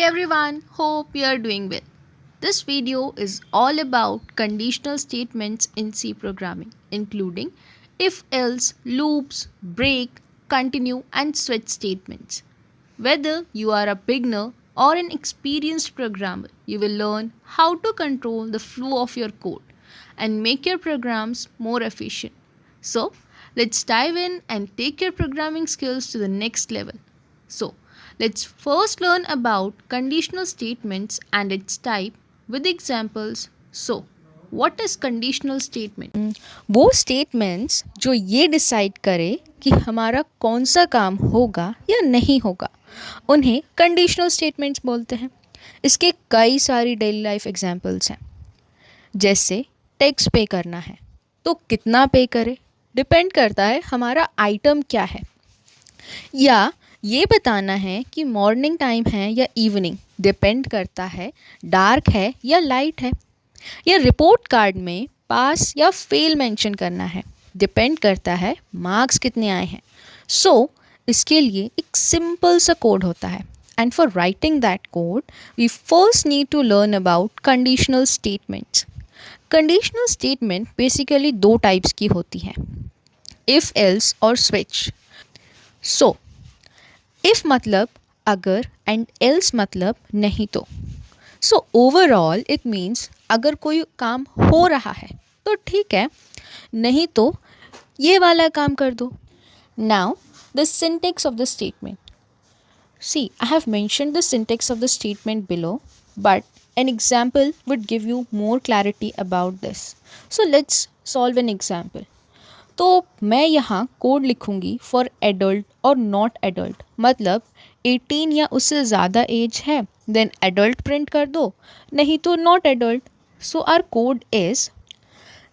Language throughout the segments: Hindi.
everyone, hope you are doing well. This video is all about conditional statements in C programming, including if else, loops, break, continue, and switch statements. Whether you are a beginner or an experienced programmer, you will learn how to control the flow of your code and make your programs more efficient. So, let's dive in and take your programming skills to the next level. So, let's first learn about conditional statements and its type with examples. So, what is conditional statement? वो स्टेटमेंट्स जो ये डिसाइड करे कि हमारा कौन सा काम होगा या नहीं होगा उन्हें कंडीशनल स्टेटमेंट्स बोलते हैं। इसके कई सारी डेली लाइफ एग्जांपल्स हैं, जैसे टैक्स पे करना है तो कितना पे करे डिपेंड करता है हमारा आइटम क्या है, या ये बताना है कि मॉर्निंग टाइम है या इवनिंग डिपेंड करता है डार्क है या लाइट है, या रिपोर्ट कार्ड में पास या फेल मेंशन करना है डिपेंड करता है मार्क्स कितने आए हैं। सो इसके लिए एक सिंपल सा कोड होता है, and for writing that code we first need to learn about conditional statements. Conditional statement basically दो टाइप्स की होती हैं, इफ़ एल्स और स्विच। सो इफ़ मतलब अगर एंड एल्स मतलब नहीं तो। सो ओवरऑल इट मीन्स अगर कोई काम हो रहा है तो ठीक है, नहीं तो ये वाला काम कर दो। Now the syntax of the statement. See, I have mentioned the syntax of the statement below, but an example would give you more clarity about this. So let's solve an example. तो मैं यहाँ कोड लिखूँगी फॉर एडल्ट और नॉट एडल्ट, मतलब 18 या उससे ज़्यादा एज है देन एडल्ट प्रिंट कर दो, नहीं तो not adult. So our code is,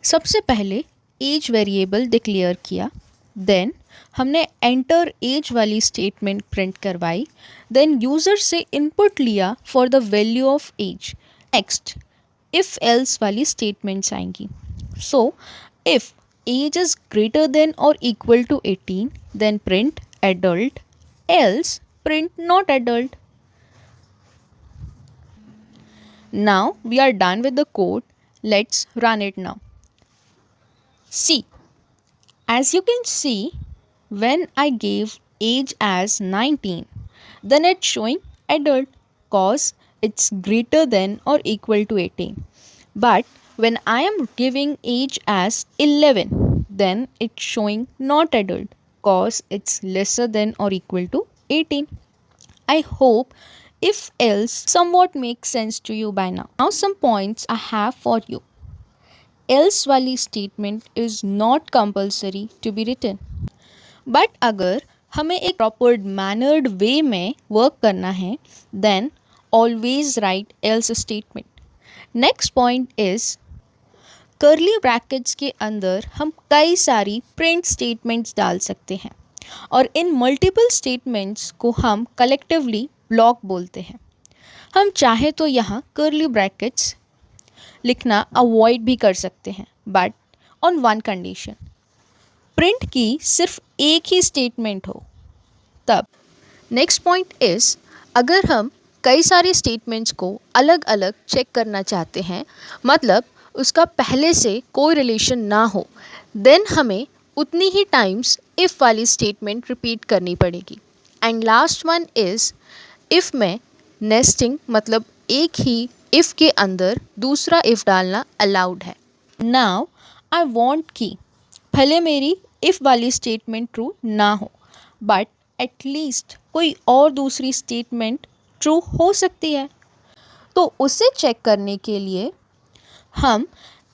सबसे पहले एज वेरिएबल डिक्लेयर किया, देन हमने एंटर एज वाली स्टेटमेंट प्रिंट करवाई, देन यूज़र से इनपुट लिया for the value of age. Next if else वाली स्टेटमेंट्स आएंगी। So if age is greater than or equal to 18, then print adult, else print not adult. Now we are done with the code. Let's run it now. See, as you can see, when I gave age as 19, then it's showing adult cause it's greater than or equal to 18. But when I am giving age as 11, then it's showing not adult cause it's lesser than or equal to 18. I hope if else somewhat makes sense to you by now. Now some points I have for you. Else वाली statement is not compulsory to be written. But अगर हमें एक proper mannered way में work करना है, then always write else statement. Next point is, curly brackets के अंदर हम कई सारी प्रिंट स्टेटमेंट्स डाल सकते हैं, और इन मल्टीपल स्टेटमेंट्स को हम कलेक्टिवली ब्लॉक बोलते हैं। हम चाहे तो यहाँ कर्ली ब्रैकेट्स लिखना अवॉइड भी कर सकते हैं, but on one condition, print की सिर्फ एक ही स्टेटमेंट हो तब। नेक्स्ट पॉइंट इज़, अगर हम कई सारे स्टेटमेंट्स को अलग अलग चेक करना चाहते हैं, मतलब उसका पहले से कोई रिलेशन ना हो, देन हमें उतनी ही टाइम्स इफ़ वाली स्टेटमेंट रिपीट करनी पड़ेगी। And last one is, if में नेस्टिंग मतलब एक ही इफ़ के अंदर दूसरा इफ़ डालना अलाउड है। नाउ आई वॉन्ट कि भले मेरी इफ़ वाली स्टेटमेंट ट्रू ना हो, बट एटलीस्ट कोई और दूसरी स्टेटमेंट ट्रू हो सकती है, तो उसे चेक करने के लिए हम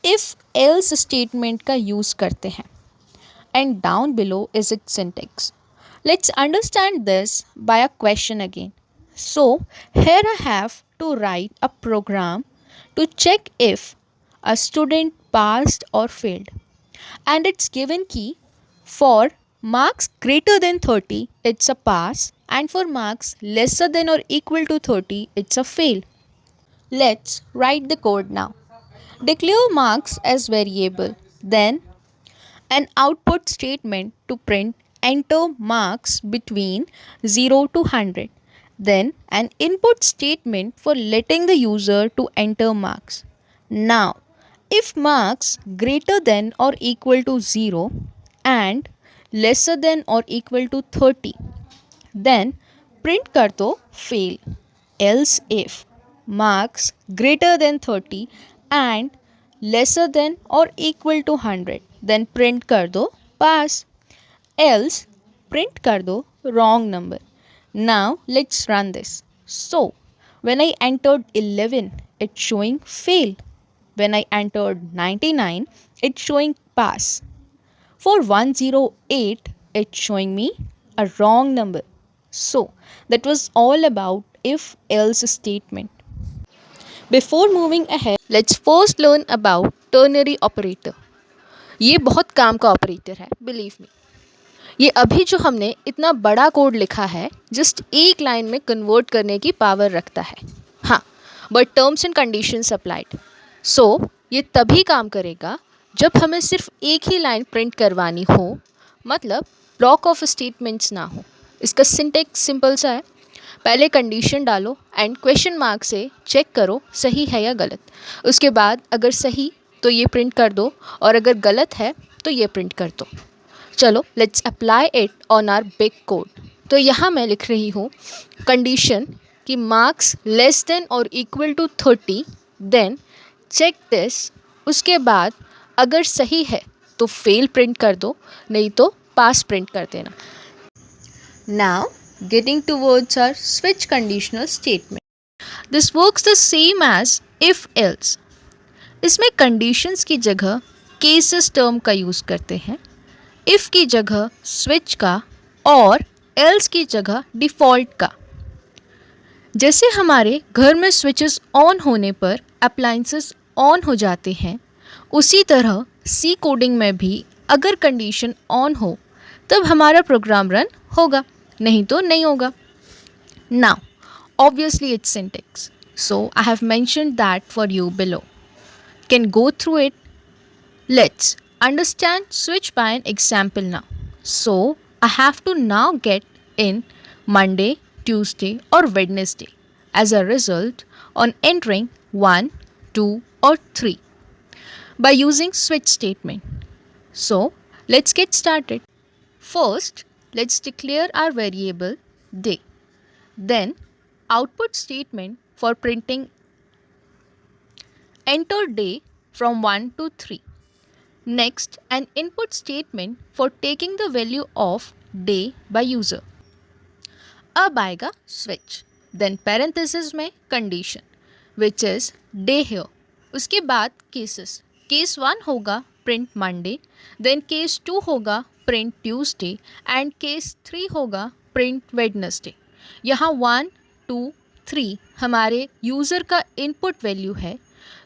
इफ़ एल्स स्टेटमेंट का यूज़ करते हैं। And down below is it syntax. Let's understand this by a question again. So here I have to write a program to check if a student passed or failed, and it's given key for marks greater than 30 it's a pass, and for marks lesser than or equal to 30 it's a fail. Let's write the code now. Declare marks as variable, then an output statement to print enter marks between 0 to 100, then an input statement for letting the user to enter marks. Now, if marks greater than or equal to 0 and lesser than or equal to 30, then print कर दो fail. Else if marks greater than 30 and lesser than or equal to 100, then print कर दो pass. Else print कर दो wrong number. Now let's run this. So when I entered 11, it's showing fail. When I entered 99, it's showing pass. For 108, it's showing me a wrong number. So that was all about if else statement. Before moving ahead, let's first learn about ternary operator. ये बहुत काम का ऑपरेटर है, बिलीव मी. ये अभी जो हमने इतना बड़ा कोड लिखा है जस्ट एक लाइन में कन्वर्ट करने की पावर रखता है. हाँ, but terms and conditions applied. So ये तभी काम करेगा जब हमें सिर्फ एक ही लाइन प्रिंट करवानी हो, मतलब ब्लॉक ऑफ स्टेटमेंट्स ना हो. इसका सिंटेक्स सिंपल सा है. पहले कंडीशन डालो एंड क्वेश्चन मार्क से चेक करो सही है या गलत. उसके बाद अगर सही तो ये प्रिंट कर दो और अगर गलत है तो ये प्रिंट कर दो. चलो let's apply it on our big code. तो यहाँ मैं लिख रही हूँ कंडीशन कि मार्क्स लेस देन और equal to 30, then check this. उसके बाद अगर सही है तो फेल प्रिंट कर दो, नहीं तो पास प्रिंट कर देना. Now getting towards our switch conditional statement. This works the same as if else. इसमें conditions की जगह cases term का यूज़ करते हैं, if की जगह switch का और else की जगह default का. जैसे हमारे घर में switches on होने पर appliances on हो जाते हैं, उसी तरह C कोडिंग में भी अगर कंडीशन ऑन हो तब हमारा प्रोग्राम रन होगा, नहीं तो नहीं होगा. Now, obviously it's syntax, so I have mentioned that for you below. Can go through it. Let's understand switch by an example now. So I have to now get in Monday, Tuesday or Wednesday as a result on entering 1, 2 or 3 by using switch statement. So let's get started. First, let's declare our variable day. Then output statement for printing enter day from 1 to 3. Next, an input statement for taking the value of day by user. अब आएगा switch. Then parenthesis में condition which is day here. उसके बाद cases. Case 1 होगा print Monday, then case 2 होगा print Tuesday and case 3 होगा print Wednesday. यहाँ 1, 2, 3 हमारे यूज़र का इनपुट वैल्यू है.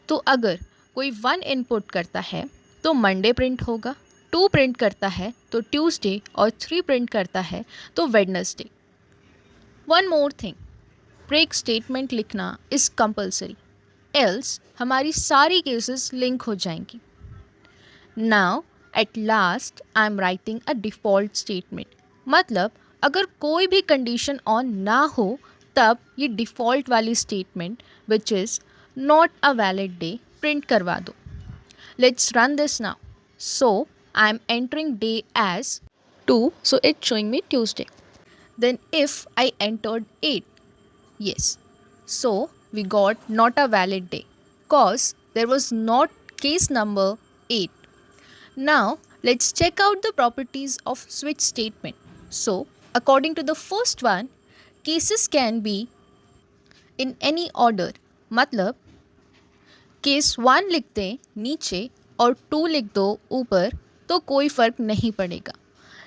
तो अगर कोई 1 इनपुट करता है तो मंडे प्रिंट होगा, 2 प्रिंट करता है तो ट्यूसडे और 3 प्रिंट करता है तो Wednesday. One more thing, break statement लिखना इज़ कंपल्सरी, एल्स हमारी सारी केसेस लिंक हो जाएंगी. Now at last I am writing a default statement. मतलब अगर कोई भी कंडीशन ऑन ना हो तब ये डिफ़ॉल्ट वाली statement which is not a valid day print करवा दो. Let's run this now. So I am entering day as 2, so it's showing me Tuesday. Then if I entered 8, yes, so we got not a valid day cause there was not case number 8. Now let's check out the properties of switch statement. So according to the first one, cases can be in any order. मतलब केस 1 लिख दें नीचे और 2 लिख दो ऊपर तो कोई फ़र्क नहीं पड़ेगा.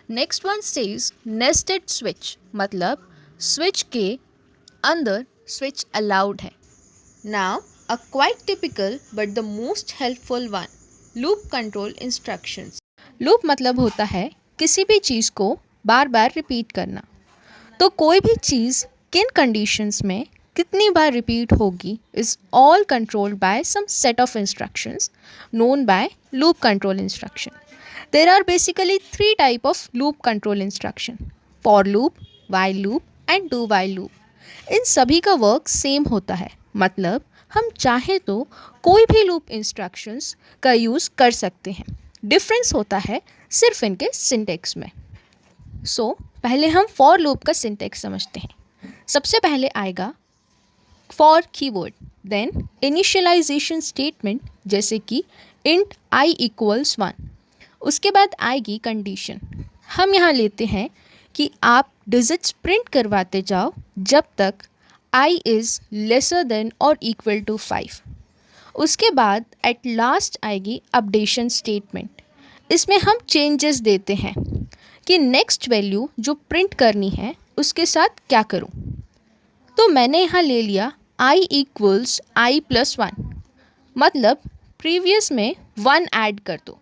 Next one says nested switch, मतलब स्विच के अंदर स्विच अलाउड है. Now a quite typical but the most helpful one, loop control instructions. Loop मतलब होता है किसी भी चीज़ को बार बार रिपीट करना. तो कोई भी चीज़ किन कंडीशंस में कितनी बार रिपीट होगी is all controlled by some set of instructions known by loop control instruction. There are basically 3 types of loop control instruction: for loop, while loop and do while loop. इन सभी का वर्क सेम होता है, मतलब हम चाहे तो कोई भी लूप इंस्ट्रक्शंस का यूज़ कर सकते हैं। डिफरेंस होता है सिर्फ इनके सिंटेक्स में। पहले हम फॉर लूप का सिंटेक्स समझते हैं। सबसे पहले आएगा for keyword, then initialization statement जैसे कि इंट आई इक्वल्स 1। उसके बाद आएगी कंडीशन। हम यहाँ लेते हैं कि आप डिजिट्स प्रिंट करवाते जाओ जब तक i इज़ लेसर देन और इक्वल टू 5। उसके बाद एट लास्ट आएगी अपडेशन स्टेटमेंट। इसमें हम चेंजेस देते हैं कि नेक्स्ट वैल्यू जो प्रिंट करनी है उसके साथ क्या करूं। तो मैंने यहाँ ले लिया i इक्वल्स आई प्लस 1, मतलब प्रीवियस में 1 ऐड कर दो।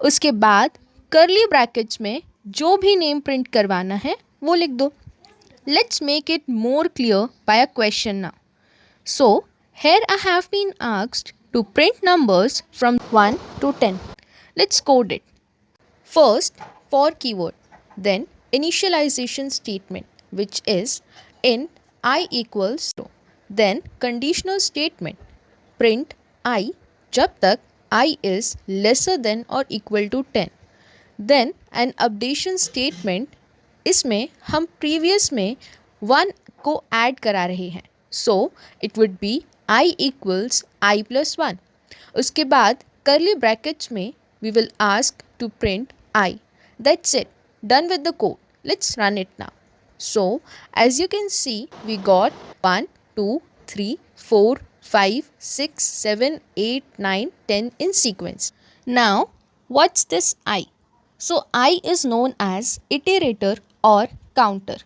उसके बाद कर्ली ब्रैकेट्स में जो भी नेम प्रिंट करवाना है वो लिख दो। Let's make it more clear by a question now. So, here I have been asked to print numbers from 1 to 10. Let's code it. First, for keyword, then initialization statement, which is int I equals 0. Then conditional statement, print I जब तक I is lesser than or equal to 10. Then an updation statement, इसमें हम previous में 1 को ऐड करा रहे हैं, so it would be i equals I plus 1। उसके बाद कर्ली ब्रैकेट्स में we will ask to print i। That's it, done with the code. Let's run it now. So as you can see we got 1 2 3 4 5 6 7 8 9 10 in sequence. Now what's this i? So i is known as iterator or counter,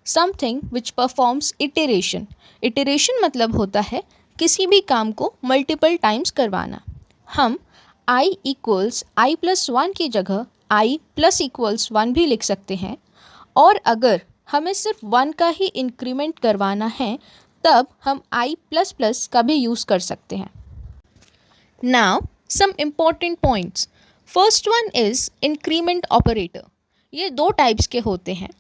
something which performs iteration. Iteration मतलब होता है किसी भी काम को मल्टीपल टाइम्स करवाना। हम i इक्वल्स आई प्लस 1 की जगह i प्लस इक्वल्स 1 भी लिख सकते हैं, और अगर हमें सिर्फ 1 का ही इंक्रीमेंट करवाना है तब हम i प्लस प्लस का भी यूज़ कर सकते हैं। Now some important points. First one is increment operator. ये दो टाइप्स के होते हैं,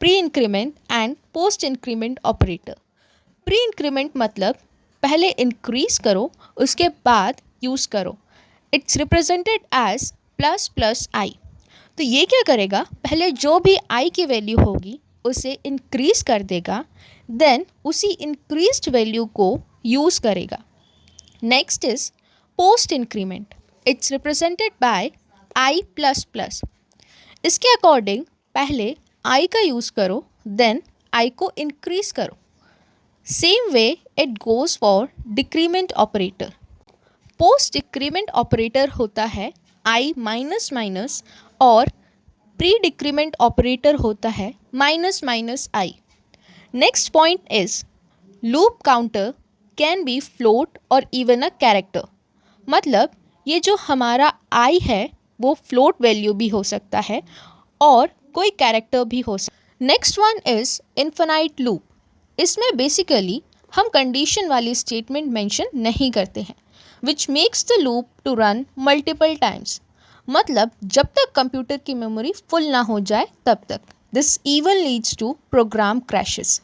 pre increment and post increment operator. Pre increment मतलब पहले इंक्रीज करो उसके बाद यूज़ करो। It's represented as plus plus i. तो ये क्या करेगा, पहले जो भी आई की वैल्यू होगी उसे इंक्रीज कर देगा, देन उसी इंक्रीज्ड वैल्यू को यूज़ करेगा। Next is post increment. It's represented by I plus plus. इसके अकॉर्डिंग पहले आई का यूज़ करो, देन आई को इंक्रीज करो। Same way it goes for decrement operator. Post decrement operator होता है आई माइनस माइनस, और प्री डिक्रीमेंट ऑपरेटर होता है minus minus I. Next point is loop counter can be float और इवन अ कैरेक्टर। मतलब ये जो हमारा आई है वो फ्लोट वैल्यू भी हो सकता है और कोई कैरेक्टर भी हो सकता है। Next one is infinite loop. इसमें बेसिकली हम कंडीशन वाली स्टेटमेंट मेंशन नहीं करते हैं, which makes the loop to run multiple times. मतलब जब तक कंप्यूटर की मेमोरी फुल ना हो जाए तब तक। This even leads to program crashes.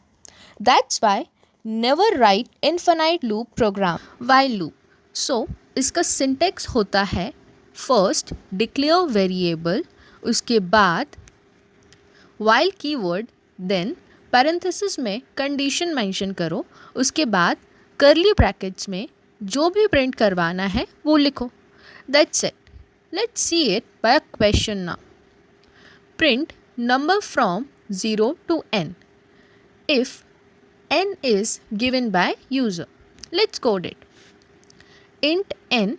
That's why never write infinite loop program while loop. So इसका सिंटेक्स होता है फर्स्ट डिक्लेयर वेरिएबल, उसके बाद while कीवर्ड, देन पैरेंथेसिस में कंडीशन मेंशन करो, उसके बाद कर्ली ब्रैकेट्स में जो भी प्रिंट करवाना है वो लिखो। That's it. Let's see it by a question now. Print number from 0 to n if n is given by user. Let's code it. int n,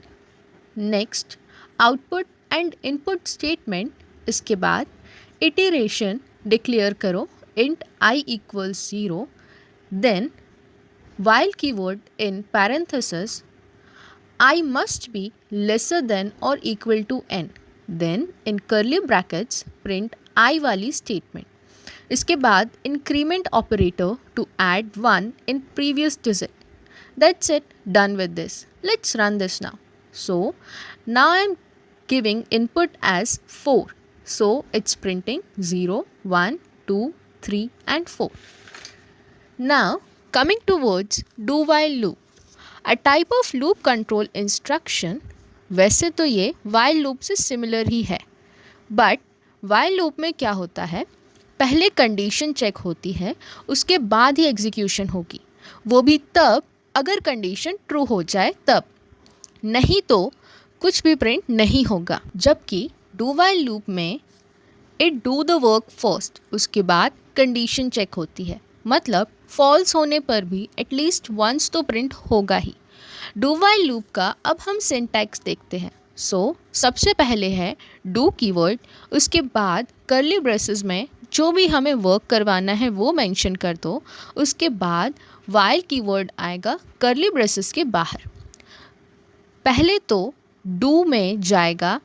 next output and input statement, इसके बाद इटरेशन डिक्लेयर करो int i equals 0, then while keyword in parenthesis I must be lesser than or equal to n, then in curly brackets print i वाली statement। इसके बाद increment operator to add 1 in previous digit। That's it, done with this. Let's run this now. So now I'm giving input as 4, so it's printing 0 1 2 3 and 4. Now, coming towards do while loop, a type of loop control instruction. वैसे तो ये while loop से सिमिलर ही है, बट while loop में क्या होता है, पहले कंडीशन चेक होती है, उसके बाद ही एग्जीक्यूशन होगी, वो भी तब अगर कंडीशन ट्रू हो जाए तब, नहीं तो कुछ भी प्रिंट नहीं होगा। जबकि डू वाइल लूप में it do the work first, उसके बाद कंडीशन चेक होती है, मतलब फॉल्स होने पर भी एटलीस्ट वंस तो प्रिंट होगा ही। डू वाइल लूप का अब हम सिंटैक्स देखते हैं। सबसे पहले है डू कीवर्ड, उसके बाद कर्ली ब्रेसेस में जो भी हमें वर्क करवाना है वो मेंशन कर दो, उसके बाद वाइल कीवर्ड आएगा कर्ली ब्रेसेस के बाहर। पहले तो डू में जाएगा,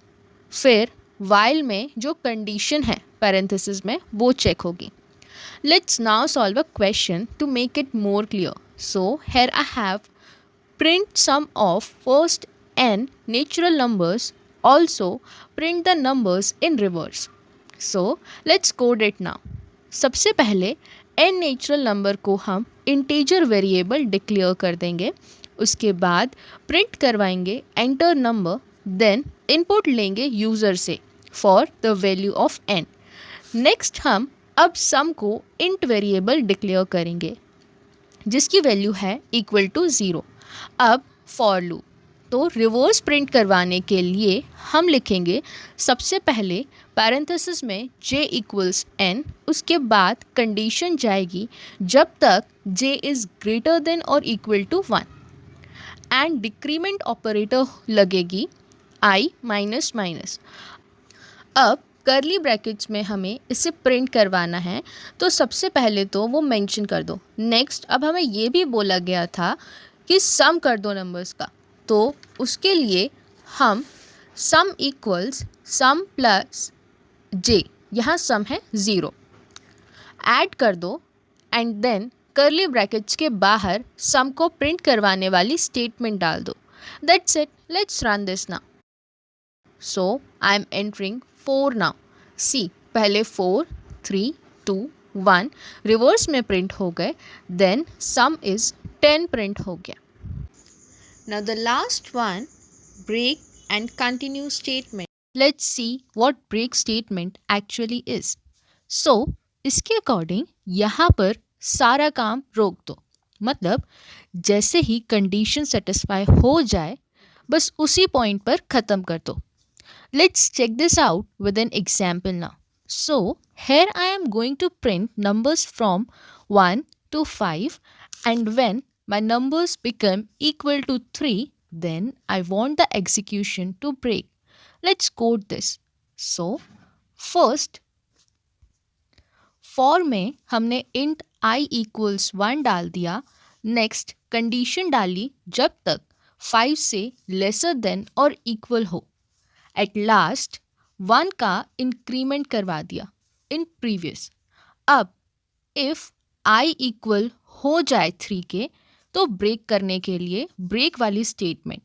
फिर वाइल में जो कंडीशन है पैरेंथेसिस में वो चेक होगी। Let's now solve a question to make it more clear. So here I have print sum of first n natural numbers, also print the numbers in reverse. So let's code it now. सबसे पहले n नेचुरल नंबर को हम इंटीजर वेरिएबल डिक्लेयर कर देंगे, उसके बाद प्रिंट करवाएंगे एंटर नंबर, देन इनपुट लेंगे यूज़र से for the value of n। Next हम अब सम को इंट वेरिएबल डिक्लेयर करेंगे जिसकी वैल्यू है इक्वल टू 0। अब फॉर लूप, तो रिवर्स प्रिंट करवाने के लिए हम लिखेंगे सबसे पहले पैरेंथेसिस में j इक्वल्स n, उसके बाद कंडीशन जाएगी जब तक j इज़ ग्रेटर देन और equal to 1 and decrement operator लगेगी i माइनस माइनस। अब कर्ली ब्रैकेट्स में हमें इसे प्रिंट करवाना है, तो सबसे पहले तो वो मेंशन कर दो। नेक्स्ट अब हमें ये भी बोला गया था कि सम कर दो नंबर्स का, तो उसके लिए हम सम इक्वल्स सम प्लस j, यहाँ सम है 0, ऐड कर दो एंड देन कर्ली ब्रैकेट्स के बाहर सम को प्रिंट करवाने वाली स्टेटमेंट डाल दो। That's it, let's run this now. So I am entering 4 now. See, पहले 4, 3, 2, 1 रिवर्स में प्रिंट हो गए, देन सम इज 10 प्रिंट हो गया। Now the last one, break and continue statement. Let's see what break statement actually is. So इसके अकॉर्डिंग यहाँ पर सारा काम रोक दो, मतलब जैसे ही कंडीशन सेटिस्फाई हो जाए बस उसी पॉइंट पर ख़त्म कर दो। Let's check this out with an example now. So here I am going to print numbers from 1 to 5, and when my numbers become equal to 3, then I want the execution to break. Let's code this. So first for में हमने int I equals 1 डाल दिया, next कंडीशन डाली जब तक 5 से लेसर देन और इक्वल हो, एट लास्ट 1 का इंक्रीमेंट करवा दिया इन प्रीवियस। अब इफ़ i इक्वल हो जाए 3 के तो ब्रेक करने के लिए ब्रेक वाली statement.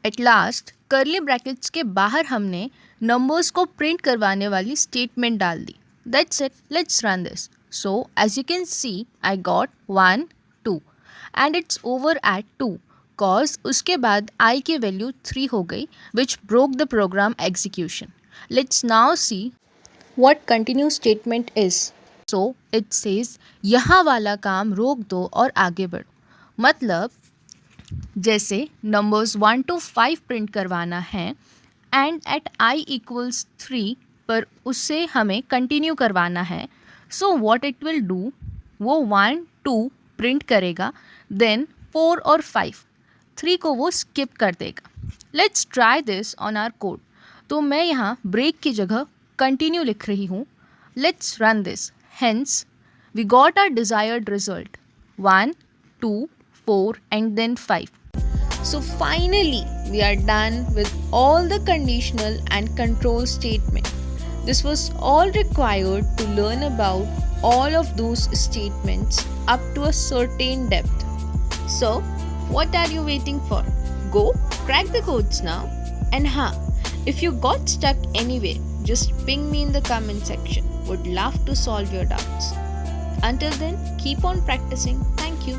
At last curly brackets के बाहर हमने नंबर्स को प्रिंट करवाने वाली स्टेटमेंट डाल दी। That's it, let's run this. So as you can see I got 1, 2 and it's over at 2 cause उसके बाद i की वैल्यू 3 हो गई, which broke the program execution. Let's now see what continue statement is. So it says यहाँ वाला काम रोक दो और आगे बढ़ो, मतलब जैसे नंबर्स 1 to 5 प्रिंट करवाना है एंड एट i इक्वल्स 3 पर उससे हमें कंटिन्यू करवाना है। So what it will do, वो 1, 2 प्रिंट करेगा, देन 4 और 5, 3 को वो स्किप कर देगा। Let's try this on our code. तो मैं यहाँ ब्रेक की जगह कंटिन्यू लिख रही हूँ। Let's run this. Hence we got our desired result 1, 2, 4 and then 5. So finally we are done with all the conditional and control statement. This was all required to learn about all of those statements up to a certain depth. So what are you waiting for? Go crack the codes now. And if you got stuck anywhere, just ping me in the comment section. Would love to solve your doubts. Until then, keep on practicing. Thank you.